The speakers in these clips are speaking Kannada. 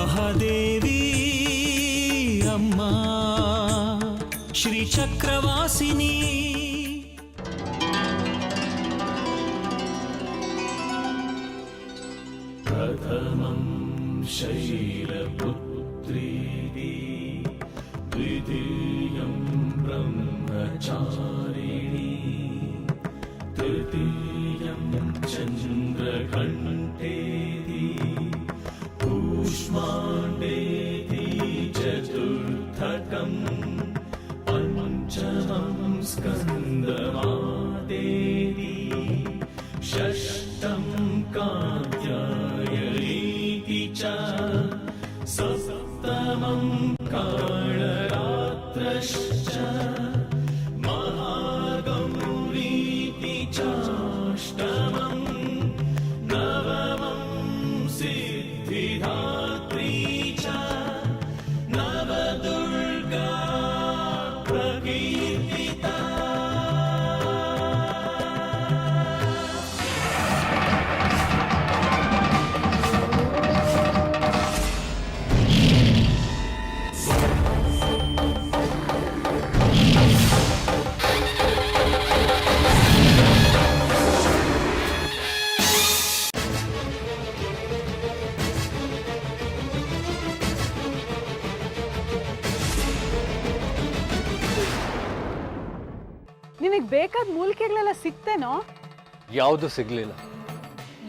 महादेवी अम्मा श्रीचक्रवासिनी प्रथमं शैलपुत्री द्वितीयं ब्रह्मचारिणी तृतीयं चन्द्रघण्टेति कूष्माण्डेति चतुर्थकं पञ्चमं स्कन्दमादेवी षष्ठं कात्यायनीति च सप्तमं कालरात्रश्च महागौरीति चाष्टमं नवमं सिद्धिदात्री च नवदुर्गा प्रकीर्तिता। ನಿಮಗೆ ಬೇಕಾದ ಮೂಲಿಕೆಗಳೆಲ್ಲ ಸಿಕ್ತೇನೋ? ಯಾವುದು ಸಿಗ್ಲಿಲ್ಲ.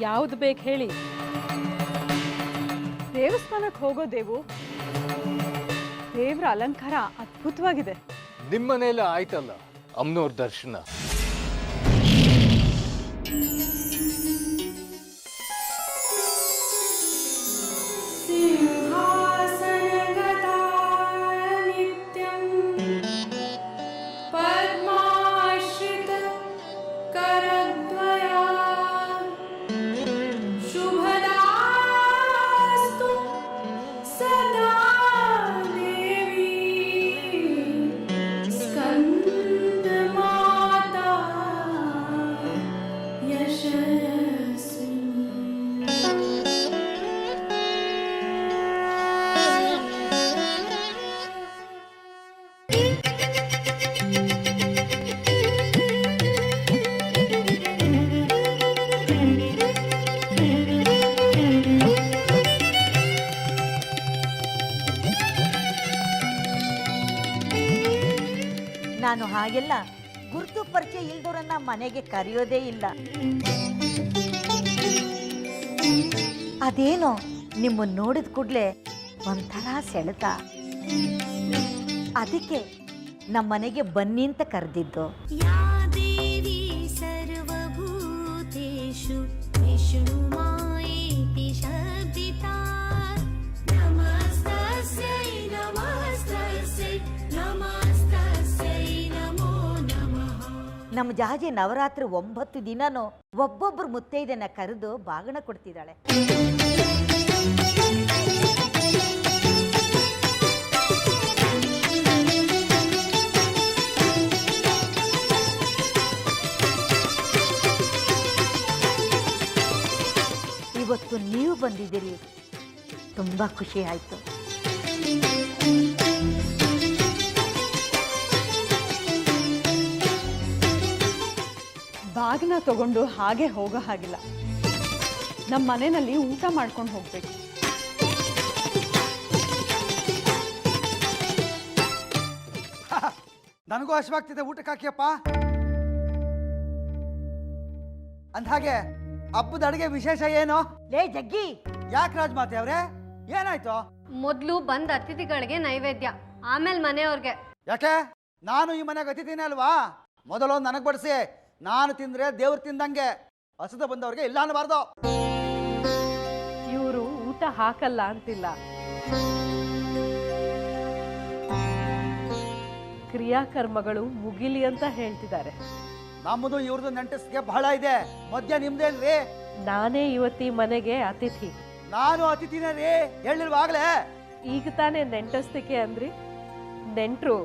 ಯಾವ್ದು ಬೇಕು ಹೇಳಿ. ದೇವಸ್ಥಾನಕ್ಕೆ ಹೋಗೋದೇವು, ದೇವ್ರ ಅಲಂಕಾರ ಅದ್ಭುತವಾಗಿದೆ. ನಿಮ್ಮನೇಲೆ ಆಯ್ತಲ್ಲ ಅಮ್ಮನವ್ರ ದರ್ಶನ. ನಾನು ಹಾಗೆಲ್ಲ ಗುರುತು ಪರಿಚಯ ಇಲ್ದವ್ರನ್ನ ಮನೆಗೆ ಕರೆಯೋದೇ ಇಲ್ಲ. ಅದೇನೋ ನಿಮ್ಮನ್ನು ನೋಡಿದ ಕೂಡಲೇ ಒಂಥರ ಸೆಳೆತ. ಅದಕ್ಕೆ ನಮ್ಮ ಮನೆಗೆ ಬನ್ನಿ ಅಂತ ಕರೆದಿದ್ದು. ನಮ್ಮ ಜಾಜಿ ನವರಾತ್ರಿ 9 ದಿನನೂ ಒಬ್ಬೊಬ್ಬರು ಮುತ್ತೈದೆನ ಕರೆದು ಬಾಗಣ ಕೊಡ್ತಿದ್ದಾಳೆ. ಇವತ್ತು ನೀವು ಬಂದಿದ್ದೀರಿ, ತುಂಬಾ ಖುಷಿ ಆಯ್ತು. ಬಾಗಿನ ತಗೊಂಡು ಹಾಗೆ ಹೋಗೋ ಹಾಗಿಲ್ಲ. ನಮ್ಮ ಮನೆಯಲ್ಲಿ ಊಟ ಮಾಡ್ಕೊಂಡು ಹೋಗ್ಬೇಕು. ನನಗೂ ಹಸಿವಾಗ್ತಿದೆ, ಊಟಕ್ಕೆ ಹಾಕಿಯಪ್ಪ. ಅಂದ್ಹಾಗೆ ಹಬ್ಬದ ಅಡುಗೆ ವಿಶೇಷ ಏನು? ಲೇ ಜಗ್ಗಿ, ಯಾಕೆ ರಾಜಮಾತೆ ಅವ್ರೆ, ಏನಾಯ್ತು? ಮೊದಲು ಬಂದ ಅತಿಥಿಗಳಿಗೆ ನೈವೇದ್ಯ, ಆಮೇಲೆ ಮನೆಯವ್ರಿಗೆ. ಯಾಕೆ? ನಾನು ಈ ಮನೆಗೆ ಅತಿಥಿನೇ ಅಲ್ವಾ? ಮೊದಲು ನನಗೆ ಬಡಿಸಿ, ನಾನು ತಿಂದ್ರೆ ದೇವ್ರು ತಿಂದಂಗೆ. ಹಸದ ಬಂದವ್ರಿಗೆ ಇಲ್ಲ ಅನ್ನಬಾರ್ದು. ಇವರು ಊಟ ಹಾಕಲ್ಲ ಅಂತಿಲ್ಲ, ಕ್ರಿಯಾಕರ್ಮಗಳು ಮುಗಿಲಿ ಅಂತ ಹೇಳ್ತಿದ್ದಾರೆ. ನಮ್ಮದು ಇವ್ರದ್ದು ನೆಂಟಸ್ಗೆ ಬಹಳ ಇದೆ. ಮಧ್ಯ ನಿಮ್ದೇನ್ರಿ? ನಾನೇ ಇವತ್ತಿ ಮನೆಗೆ ಅತಿಥಿ. ನಾನು ಅತಿಥಿನೇ ರೀ, ಹೇಳಿಲ್ವಾಗ್ಲೇ? ಈಗ ತಾನೇ ನೆಂಟಸ್ತಿಕೆ ಅಂದ್ರಿ, ನೆಂಟ್ರು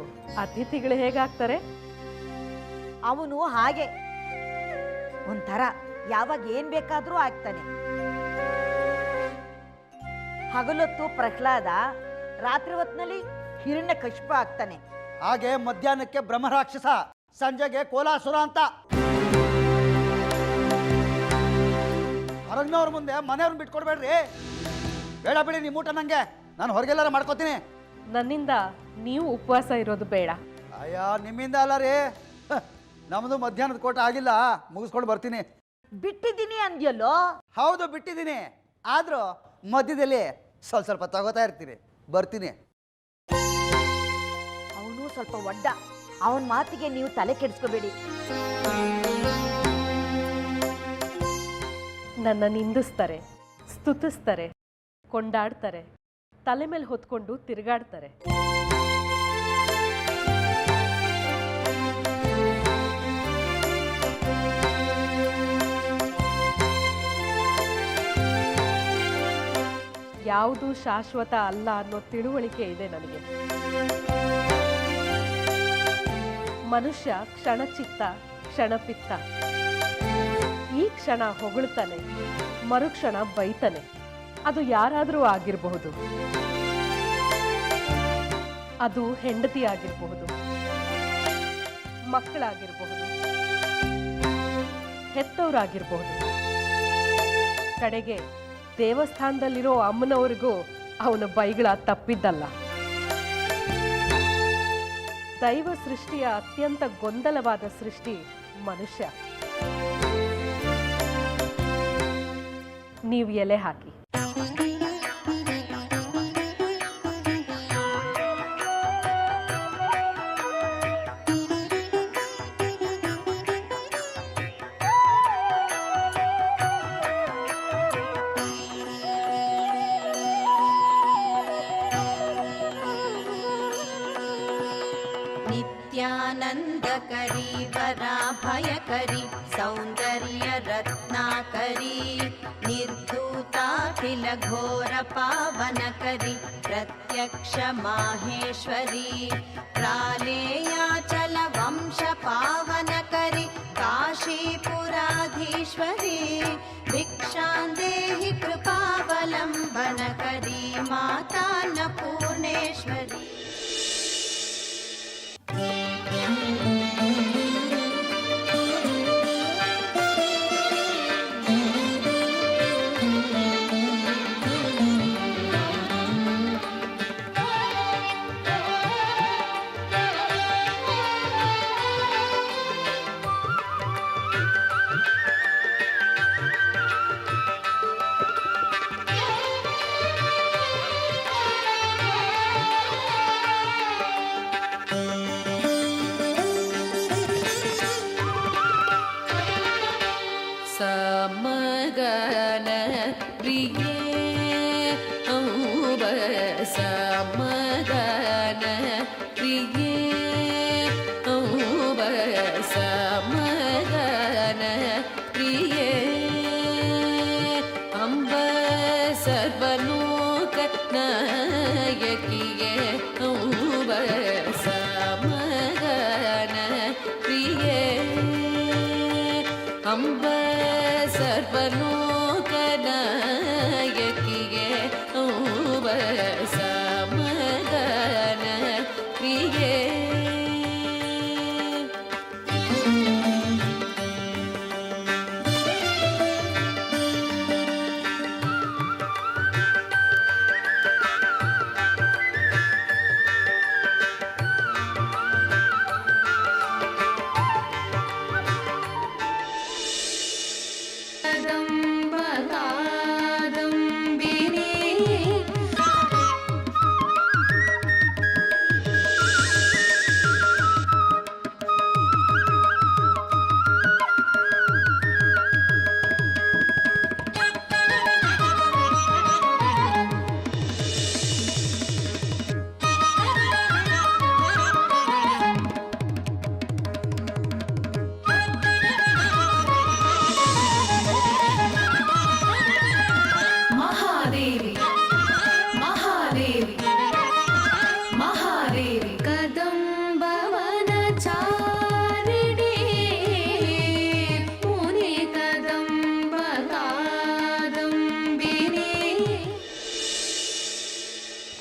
ಅತಿಥಿಗಳು ಹೇಗಾಗ್ತಾರೆ? ಅವನು ಹಾಗೆ ಒಂಥರ ಯಾವಾಗ ಏನ್ ಬೇಕಾದ್ರೂ ಆಗ್ತಾನೆ. ಹಗಲೊತ್ತು ಪ್ರಹ್ಲಾದ, ರಾತ್ರಿ ಹೊತ್ತಿನಲ್ಲಿ ಹಿರಣ್ಯಕಶಿಪ ಆಗ್ತಾನೆ. ಹಾಗೆ ಮಧ್ಯಾಹ್ನಕ್ಕೆ ಬ್ರಹ್ಮರಾಕ್ಷಸ, ಸಂಜೆಗೆ ಕೋಲಾಸುರ ಅಂತ. ಹೊರಗಿನವ್ರ ಮುಂದೆ ಮನೆಯವ್ರನ್ನ ಬಿಟ್ಕೊಡ್ಬೇಡ್ರಿ. ಬೇಡ ಬಿಡಿ ನಿಮ್ಮ ಊಟ, ನಂಗೆ ನಾನು ಹೊರಗೆಲ್ಲಾರ ಮಾಡ್ಕೋತೀನಿ. ನನ್ನಿಂದ ನೀವು ಉಪವಾಸ ಇರೋದು ಬೇಡ. ಅಯ್ಯ, ನಿಮ್ಮಿಂದ ಅಲ್ಲ ರೀ, ನಮ್ಮದು ಮಧ್ಯಾಹ್ನದ ಕೋಟ ಆಗಿಲ್ಲ, ಮುಗಿಸ್ಕೊಂಡು ಬರ್ತೀನಿ. ಬಿಟ್ಟಿದ್ದೀನಿ ಅಂದ್ಯಲ್ಲೋ? ಹೌದು, ಬಿಟ್ಟಿದ್ದೀನಿ. ಆದರೂ ಮಧ್ಯದಲ್ಲಿ ಸ್ವಲ್ಪ ತಗೋತಾ ಇರ್ತೀನಿ. ಬರ್ತೀನಿ. ಅವನು ಸ್ವಲ್ಪ ಒಡ್ಡ, ಅವನ ಮಾತಿಗೆ ನೀವು ತಲೆ ಕೆಡಿಸ್ಕೋಬೇಡಿ. ನನ್ನ ನಿಂದಿಸ್ತಾರೆ, ಸ್ತುತಿಸ್ತಾರೆ, ಕೊಂಡಾಡ್ತಾರೆ, ತಲೆ ಮೇಲೆ ಹೊತ್ಕೊಂಡು ತಿರುಗಾಡ್ತಾರೆ. ಯಾವುದು ಶಾಶ್ವತ ಅಲ್ಲ ಅನ್ನೋ ತಿಳುವಳಿಕೆ ಇದೆ ನನಗೆ. ಮನುಷ್ಯ ಕ್ಷಣಚಿತ್ತ, ಕ್ಷಣಪಿತ್ತ. ಈ ಕ್ಷಣ ಹೊಗಳ್ತಾನೆ, ಮರುಕ್ಷಣ ಬೈತಾನೆ. ಅದು ಯಾರಾದರೂ ಆಗಿರಬಹುದು. ಅದು ಹೆಂಡತಿ ಆಗಿರಬಹುದು, ಮಕ್ಕಳಾಗಿರಬಹುದು, ಹೆತ್ತವರಾಗಿರಬಹುದು. ಕಡೆಗೆ ದೇವಸ್ಥಾನದಲ್ಲಿರೋ ಅಮ್ಮನವರಿಗೂ ಅವನ ಬೈಗಳ ತಪ್ಪಿದ್ದಲ್ಲ. ದೈವ ಸೃಷ್ಟಿಯ ಅತ್ಯಂತ ಗೊಂದಲವಾದ ಸೃಷ್ಟಿ ಮನುಷ್ಯ. ನೀವು ಎಲೆ ಹಾಕಿ, नित्यानन्दकरी वराभयकरी सौन्दर्य रत्नाकरी निर्धूताखिल घोर पावनकरी प्रत्यक्ष माहेश्वरी प्रालेयाचल वंश पावनकरी काशीपुराधीश्वरी भिक्षां देहि कृपावलम्बनकरी माता अन्नपूर्णेश्वरी. ಸಮಗನ ಪ್ರಿಯೇ ಔಬ ಸಮಗನ ಪ್ರಿಯೇ ಔಬ ಸಮಗನ ಪ್ರಿಯೇ ಅಂಬ ಸರ್ವಲೋಕ ನಾಯಕಿಯೇ ಔಬ ಸಮಗನ ಪ್ರಿಯೇ ಅಂಬ ಸರ್ವಲೋಕನಾಯಕಿಯೇ ಔಬ ಸಮಗನ ಪ್ರಿಯೇ. कादम्बिनी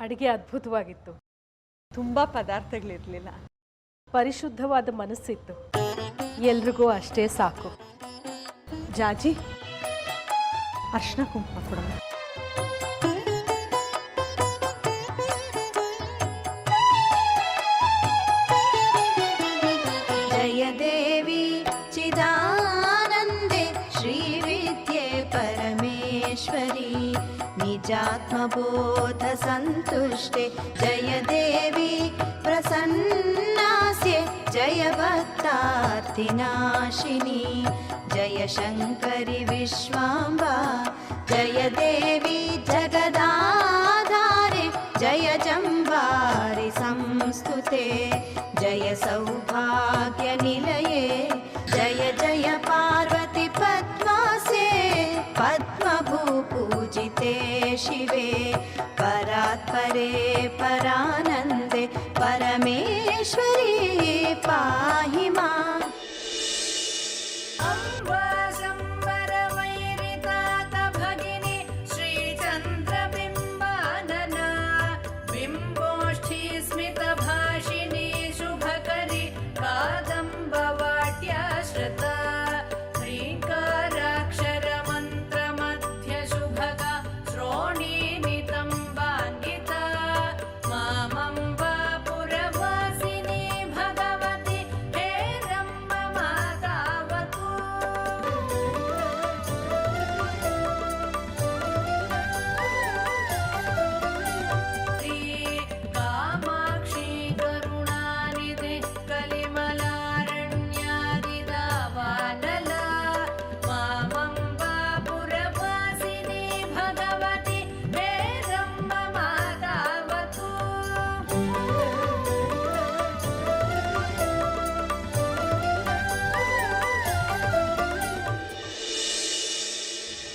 ಅಡುಗೆ ಅದ್ಭುತವಾಗಿತ್ತು. ತುಂಬ ಪದಾರ್ಥಗಳಿರಲಿಲ್ಲ. ಪರಿಶುದ್ಧವಾದ ಮನಸ್ಸಿತ್ತು. ಎಲ್ರಿಗೂ ಅಷ್ಟೇ ಸಾಕು. ಜಾಜಿ, ಅರ್ಶಿನ ಕುಂಕುಮ ಕೊಡೋಣ. जय देवी चिदानन्दे श्रीविद्ये परमेश्वरी निजात्मबोधसन्तुष्टे जय देवी प्रसन्नास्ये जय भक्तार्तिनाशिनी जय शङ्करि विश्वाम्बा जय देवी जगदाधारे जय जम्बारि संस्तुते जय सौभाग्यनिलये जय जय पार्वती पद्मासे पद्मभूपूजिते शिवे परात्परे परानन्दे परमेश्वरी पाहि माम् भगिनी श्रीचन्द्रबिम्बानना बिम्बोष्ठी स्मितभाषिणी शुभकरी कादम्बवाट्याश्रिता ह्रीङ्काराक्षरमन्त्रमध्यशुभगा श्रोणीनितम्बाङ्गिता मामम्बा पुरवासिनी भगवती हेरम्ब मातावतु कामाक्षी करुणानिधे कलिमलारण्यादिदावानला मामम्बा पुरवासिनी भगवती हेरम्ब मातावतु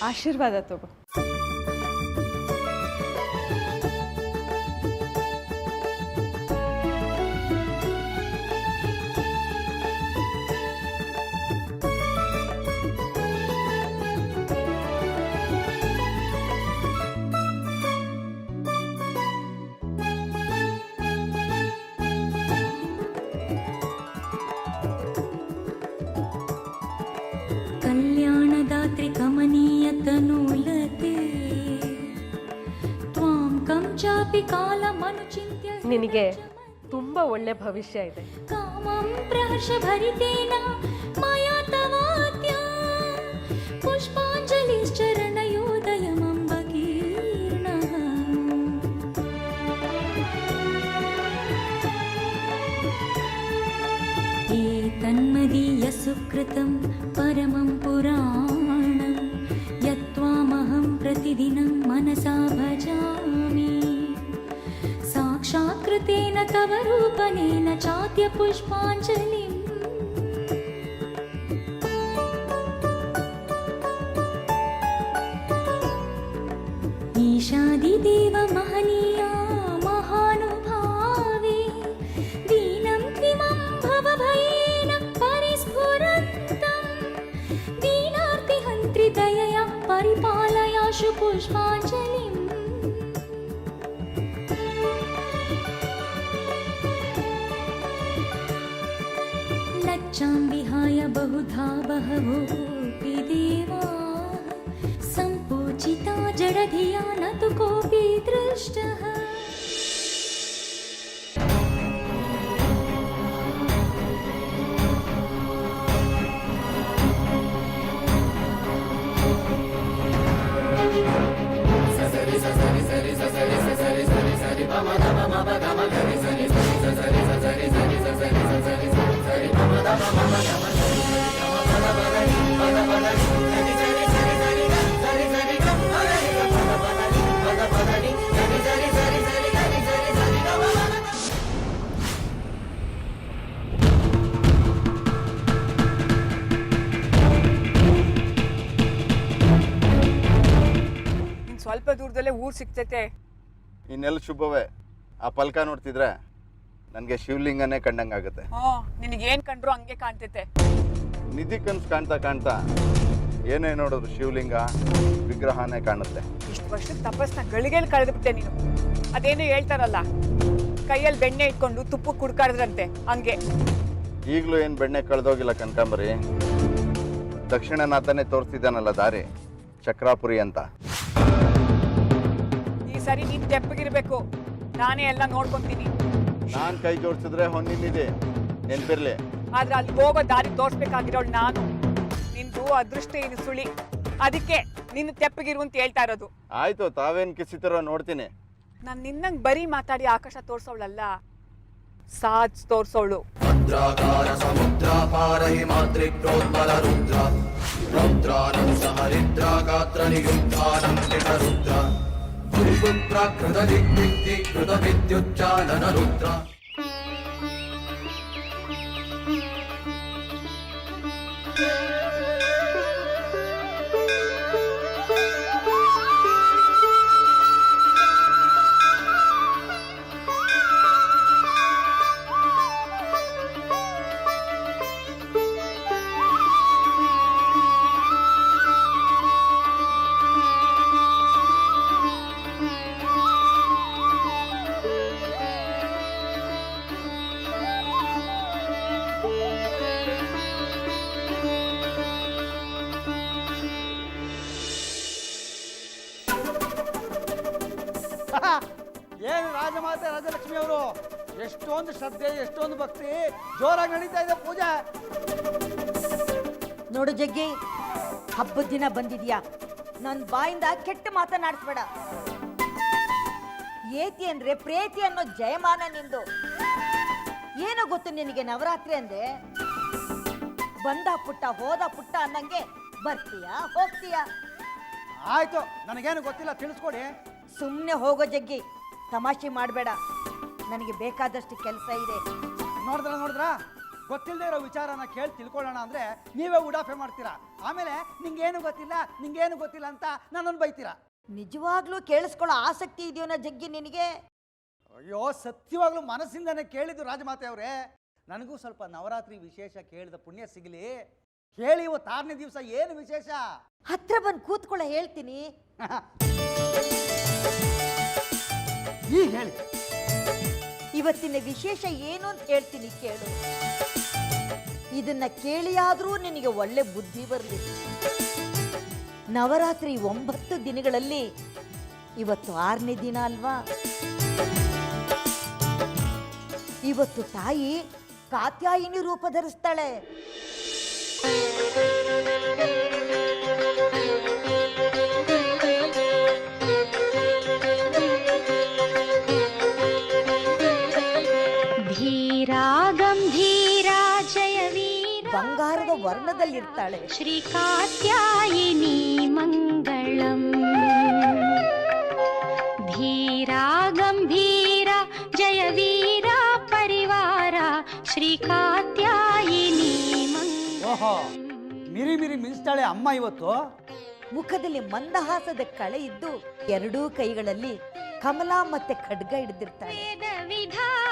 ಆಶೀರ್ವಾದ ತಗೋ. कल्याणदात्रि कमनीयतनूलते त्वां कं चापि कालमनुचिन्त्य ನಿನಗೆ ತುಂಬ ಒಳ್ಳೆ ಭವಿಷ್ಯ ಇದೆ. कामं प्रहर्षभरितेन मया तवाद्य पुष्पाञ्जलिश्चरणयोदयमम्बकीर्णः एतन्मदीयसुकृतं परमं पुराणं यत्त्वामहं प्रतिदिनं मनसा भजामि साक्षात्कृतेन तव रूपनेन चाद्य पुष्पाञ्जलिम् ईशादिदेव महनीया महानुभावे दीनं त्विमं भवभयेन परिस्फुरन्तं दीनार्तिहन्त्रि दयया परिपालयाशु पुष्पाञ्जलिम् लज्जां विहाय बहुधा बहवोऽपि देवा सम्पूजिता जडधिया न तु कोऽपि दृष्टः ಸ್ವಲ್ಪ ದೂರದಲ್ಲೇ ಊರು ಸಿಗ್ತೈತೆ. ಇನ್ನೆಲ್ಲ ಶುಭವೇ. ಆ ಪಲ್ಕ ನೋಡ್ತಿದ್ರೆ ನನಗೆ ಶಿವಲಿಂಗನೇ ಕಂಡಂಗಾಗುತ್ತೆ. ನಿನಗೇನು ಕಂಡ್ರು ಹಂಗೆ ಕಾಣ್ತೈತೆ. ನಿಧಿ ಕನ್ಸು ಕಾಣ್ತಾ ಕಾಣ್ತಾ ಏನೇ ನೋಡೋದು ಶಿವಲಿಂಗ ವಿಗ್ರಹನೇ ಕಾಣುತ್ತೆ. ಇಷ್ಟು ವರ್ಷದ ತಪಸ್ಸನ್ನ ಗಳಿಗೆಯಲ್ಲಿ ಕಳೆದುಬಿಟ್ಟೆ ನೀನು. ಅದೇನು ಹೇಳ್ತಾರಲ್ಲ, ಕೈಯಲ್ಲಿ ಬೆಣ್ಣೆ ಇಟ್ಕೊಂಡು ತುಪ್ಪ ಕುಡ್ಕಾಡಿದ್ರಂತೆ, ಹಂಗೆ. ಈಗಲೂ ಏನು ಬೆಣ್ಣೆ ಕಳೆದೋಗಿಲ್ಲ ಕನಕಾಂಬರಿ. ದಕ್ಷಿಣನಾಥನೇ ತೋರಿಸ್ತಿದ್ದಾನಲ್ಲ ದಾರಿ, ಚಕ್ರಾಪುರಿ ಅಂತ. ಈ ಸರಿ ನೀನ್ ತೆಪ್ಪಗಿರ್ಬೇಕು, ನಾನೇ ಎಲ್ಲ ನೋಡ್ಕೊಂತೀನಿ. ನಾನು ಕೈ ಜೋಡಿಸಿದ್ರೆ ಹೊನ್ನಿದೆ, ನೆನ್ಪಿರ್ಲಿ. ಆದ್ರೆ ಅಲ್ಲಿ ಹೋಗೋ ದಾರಿ ತೋರ್ಸ್ಬೇಕಾಗಿರೋಳು ನಾನು. ನಿಂದು ಅದೃಷ್ಟ ಏನು ಸುಳಿ, ಅದಕ್ಕೆ ನಿನ್ನ ತೆಪ್ಪಗಿರು ಅಂತ ಹೇಳ್ತಾ ಇರೋದು. ಆಯ್ತು, ತಾವೇನು ಕಿಸಿತಿರೋ ನೋಡ್ತೀನಿ. ನಾನು ನಿನ್ನಂಗೆ ಬರೀ ಮಾತಾಡಿ ಆಕಾಶ ತೋರ್ಸೋಳಲ್ಲ, ಸಾಜ್ ತೋರ್ಸೋಳು. ಏನು ರಾಜಮಾತೆ ರಾಜಲಕ್ಷ್ಮಿ ಅವರು, ಎಷ್ಟೊಂದು ಶ್ರದ್ಧೆ, ಎಷ್ಟೊಂದು ಭಕ್ತಿ, ಜೋರಾಗಿ ನಡೀತಾ ಇದೆ ಪೂಜೆ. ನೋಡು ಜಗ್ಗಿ, ಹಬ್ಬದ ದಿನ ಬಂದಿದ್ಯಾ, ನನ್ನ ಬಾಯಿಂದ ಕೆಟ್ಟ ಮಾತನಾಡಿಸ್ಬೇಡ. ಏತಿ ಅಂದ್ರೆ ಪ್ರೇತಿ ಅನ್ನೋ ಜಯಮಾನ ನಿಂದು. ಏನೋ ಗೊತ್ತು ನಿನಗೆ ನವರಾತ್ರಿ ಅಂದೆ, ಬಂದ ಪುಟ್ಟ ಹೋದ ಪುಟ್ಟ ಅನ್ನಂಗೆ ಬರ್ತೀಯಾ ಹೋಗ್ತೀಯಾ? ಆಯ್ತು, ನನಗೇನು ಗೊತ್ತಿಲ್ಲ, ತಿಳಿಸ್ಕೊಡಿ. ಸುಮ್ಮನೆ ಹೋಗೋ ಜಗ್ಗಿ, ತಮಾಷೆ ಮಾಡಬೇಡ. ನನಗೆ ಬೇಕಾದಷ್ಟು ಕೆಲಸ ಇದೆ. ನೋಡಿದ್ರ ಗೊತ್ತಿಲ್ಲದೆ ಇರೋ ವಿಚಾರನ ಕೇಳಿ ತಿಳ್ಕೊಳ್ಳೋಣ ಅಂದ್ರೆ ನೀವೇ ಉಡಾಫೆ ಮಾಡ್ತೀರಾ. ಆಮೇಲೆ ನಿಂಗೇನು ಗೊತ್ತಿಲ್ಲ ಅಂತ ನನ್ನನ್ನು ಬೈತೀರಾ. ನಿಜವಾಗ್ಲೂ ಕೇಳಿಸ್ಕೊಳ್ಳೋ ಆಸಕ್ತಿ ಇದೆಯೋನ ಜಗ್ಗಿ ನಿನಗೆ? ಅಯ್ಯೋ, ಸತ್ಯವಾಗ್ಲೂ ಮನಸ್ಸಿಂದನೇ ಕೇಳಿದ್ದು ರಾಜಮಾತೆ ಅವರೇ. ನನಗೂ ಸ್ವಲ್ಪ ನವರಾತ್ರಿ ವಿಶೇಷ ಕೇಳಿದ ಪುಣ್ಯ ಸಿಗಲಿ. ಹೇಳಿ, ಇವತ್ತು 6ನೇ ದಿವಸ ಏನು ವಿಶೇಷ? ಹತ್ರ ಬಂದು ಕೂತ್ಕೊಳ್ಳ, ಹೇಳ್ತೀನಿ. ಈಗ ಹೇಳಿ. ಇವತ್ತಿನ ವಿಶೇಷ ಏನು ಅಂತ ಹೇಳ್ತೀನಿ, ಕೇಳು. ಇದನ್ನ ಕೇಳಿಯಾದ್ರೂ ನಿನಗೆ ಒಳ್ಳೆ ಬುದ್ಧಿ ಬರಲಿ. ನವರಾತ್ರಿ 9 ದಿನಗಳಲ್ಲಿ ಇವತ್ತು 6ನೇ ದಿನ ಅಲ್ವಾ? ಇವತ್ತು ತಾಯಿ ಕಾತ್ಯಾಯಿನಿ ರೂಪ ಧರಿಸ್ತಾಳೆ. ಬಂಗಾರದ ವರ್ಣದಲ್ಲಿರ್ತಾಳೆ. ಶ್ರೀ ಕಾತ್ಯಾಯಿನಿ ಮಂಗಳಂ ಧೀರ ಗಂಭೀರ ಜಯ ವೀರ ಪರಿವಾರ ಶ್ರೀ ಕಾತ್ಯಾಯಿನಿ ಓಹೋ, ಮಿರಿ ಮಿಂಚ್ತಾಳೆ ಅಮ್ಮ ಇವತ್ತು. ಮುಖದಲ್ಲಿ ಮಂದಹಾಸದ ಕಳೆ ಇದ್ದು, ಎರಡೂ ಕೈಗಳಲ್ಲಿ ಕಮಲ ಮತ್ತೆ ಖಡ್ಗ ಹಿಡಿದಿರ್ತಾಳೆ. ವೇದ ವಿಧಾನ